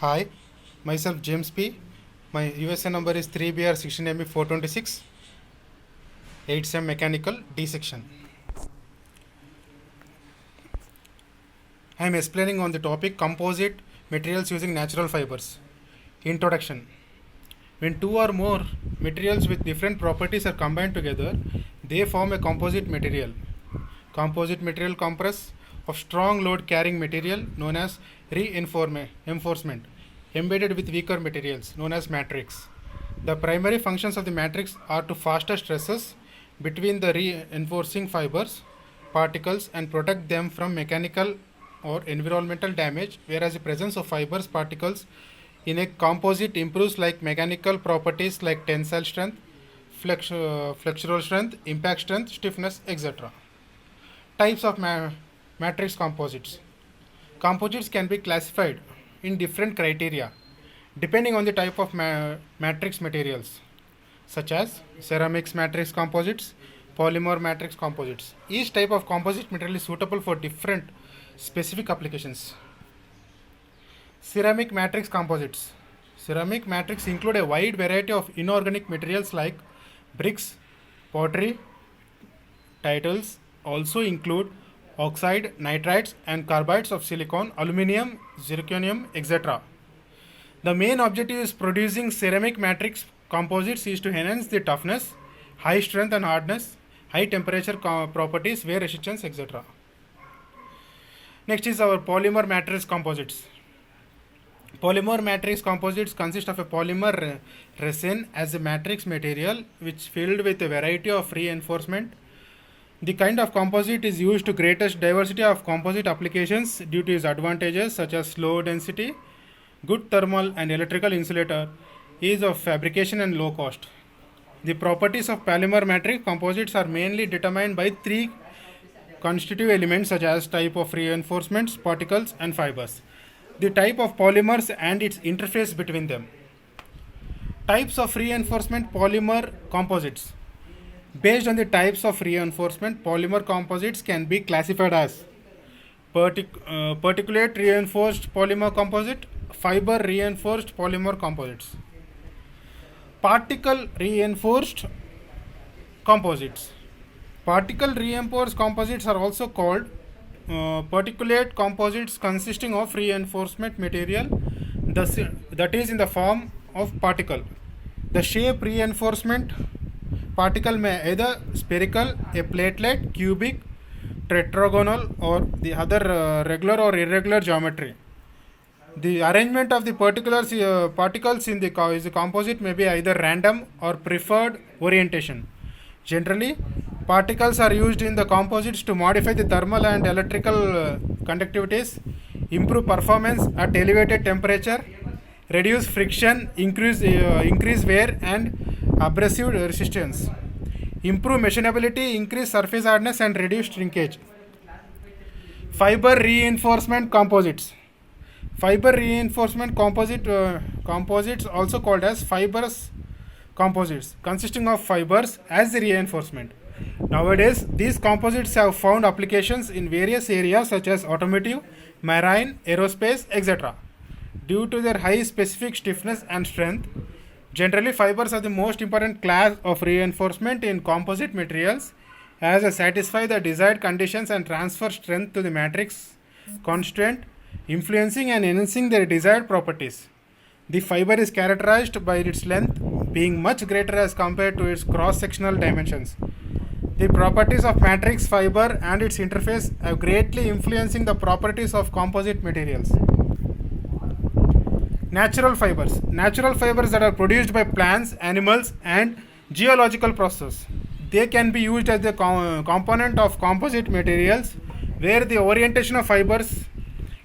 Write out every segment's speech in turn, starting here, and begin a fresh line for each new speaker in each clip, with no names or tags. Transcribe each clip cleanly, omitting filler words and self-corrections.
Hi, myself James P. My USA number is 3BR16MB426, 8SEM Mechanical D section. I am explaining on the topic composite materials using natural fibers. Introduction. When two or more materials with different properties are combined together, they form a composite material. Composite material comprises of strong load carrying material known as reinforcement embedded with weaker materials known as matrix. The primary functions of the matrix are to foster stresses between the reinforcing fibers, particles, and protect them from mechanical or environmental damage, whereas the presence of fibers particles in a composite improves like mechanical properties like tensile strength, flexural strength, impact strength, stiffness, etc. Types of matrix composites. Composites can be classified in different criteria depending on the type of matrix materials, such as ceramics matrix composites, polymer matrix composites. Each type of composite material is suitable for different specific applications. Ceramic matrix composites. Ceramic matrix include a wide variety of inorganic materials like bricks, pottery, titles, also include oxide, nitrides, and carbides of silicon, aluminum, zirconium, etc. The main objective is producing ceramic matrix composites is to enhance the toughness, high strength and hardness, high temperature properties, wear resistance, etc. Next is our polymer matrix composites. Polymer matrix composites consist of a polymer resin as a matrix material which filled with a variety of reinforcement. The kind of composite is used to greatest diversity of composite applications due to its advantages such as low density, good thermal and electrical insulator, ease of fabrication and low cost. The properties of polymer matrix composites are mainly determined by three constitutive elements such as type of reinforcements, particles and fibers, the type of polymers and its interface between them. Types of reinforcement polymer composites. Based on the types of reinforcement, polymer composites can be classified as particulate reinforced polymer composite, fiber reinforced polymer composites. Particle reinforced composites. Particle reinforced composites are also called particulate composites consisting of reinforcement material that is in the form of particle. The shape reinforcement particle may either spherical, a platelet, cubic, tetragonal or the other regular or irregular geometry. The arrangement of the particles in the composite may be either random or preferred orientation. Generally, particles are used in the composites to modify the thermal and electrical conductivities, improve performance at elevated temperature, reduce friction, increase wear and abrasive resistance, improve machinability, increase surface hardness and reduce shrinkage. Fiber reinforcement composites. Fiber reinforcement composites also called as fibrous composites consisting of fibers as the reinforcement. Nowadays, these composites have found applications in various areas such as automotive, marine, aerospace, etc. Due to their high specific stiffness and strength, generally fibers are the most important class of reinforcement in composite materials as they satisfy the desired conditions and transfer strength to the matrix constituent, influencing and enhancing their desired properties. The fiber is characterized by its length being much greater as compared to its cross-sectional dimensions. The properties of matrix fiber and its interface are greatly influencing the properties of composite materials. Natural fibers. Natural fibers that are produced by plants, animals and geological processes. They can be used as the component of composite materials where the orientation of fibers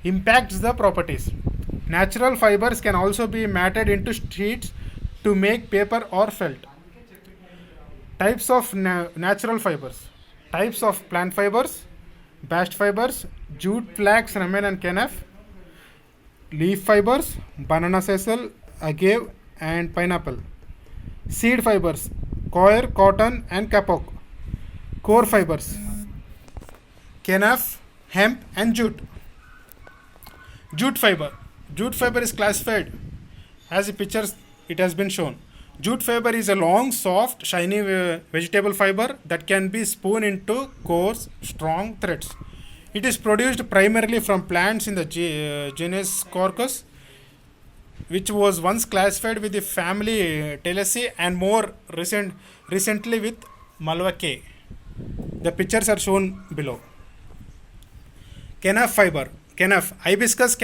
impacts the properties. Natural fibers can also be matted into sheets to make paper or felt. Types of natural fibers. Types of plant fibers, bast fibers, jute, flax, ramen and kenaf, leaf fibers, banana sessile, agave and pineapple. Seed fibers, coir, cotton and kapok. Core fibers, kenaf, hemp and jute. Jute fiber. Jute fiber is classified as the pictures it has been shown. Jute fiber is a long, soft, shiny vegetable fiber that can be spun into coarse, strong threads. It is produced primarily from plants in the genus Quercus, which was once classified with the family Telaceae and more recently with Malvaceae. The pictures are shown below. Kenaf fiber. Kenaf, Hibiscus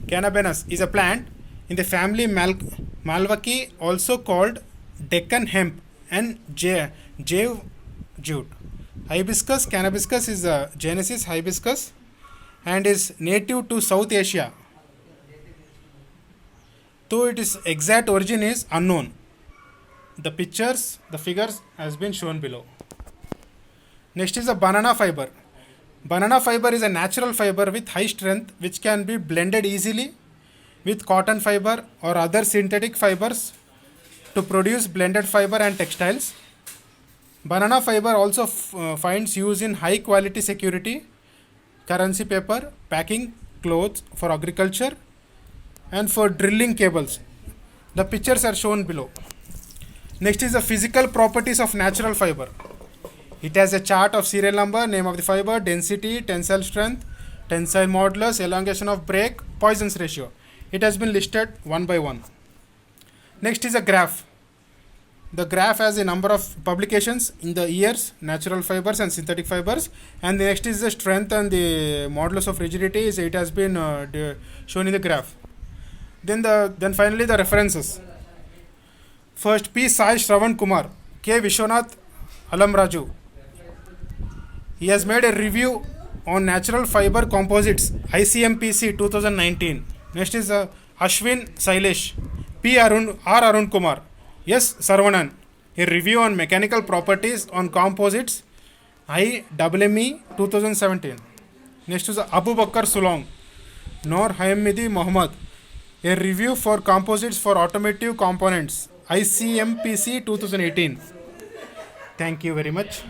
cannabinus, is a plant in the family Malvaceae, also called Deccan hemp and jade jute. Hibiscus cannabiscus is a Genesis hibiscus and is native to South Asia, though its exact origin is unknown. The figures has been shown below. Next is the banana fiber. Banana fiber is a natural fiber with high strength which can be blended easily with cotton fiber or other synthetic fibers to produce blended fiber and textiles. Banana fiber also finds use in high quality security, currency paper, packing clothes for agriculture, and for drilling cables. The pictures are shown below. Next is the physical properties of natural fiber. It has a chart of serial number, name of the fiber, density, tensile strength, tensile modulus, elongation of break, Poisson's ratio. It has been listed one by one. Next is a graph. The graph has a number of publications in the years, natural fibers and synthetic fibers. And the next is the strength and the modulus of rigidity. It has been shown in the graph. Then finally the references. First, P. Sai Shravan Kumar, K. Vishwanath Alamraju. He has made a review on natural fiber composites, ICMPC 2019. Next is Ashwin Sailesh, R. Arun Kumar, S. Sarvanan, a review on mechanical properties on composites, IMME 2017. Next is Abu Bakr Sulong, Noor Hamidi Mohammed, a review for composites for automotive components, ICMPC 2018. Thank you very much.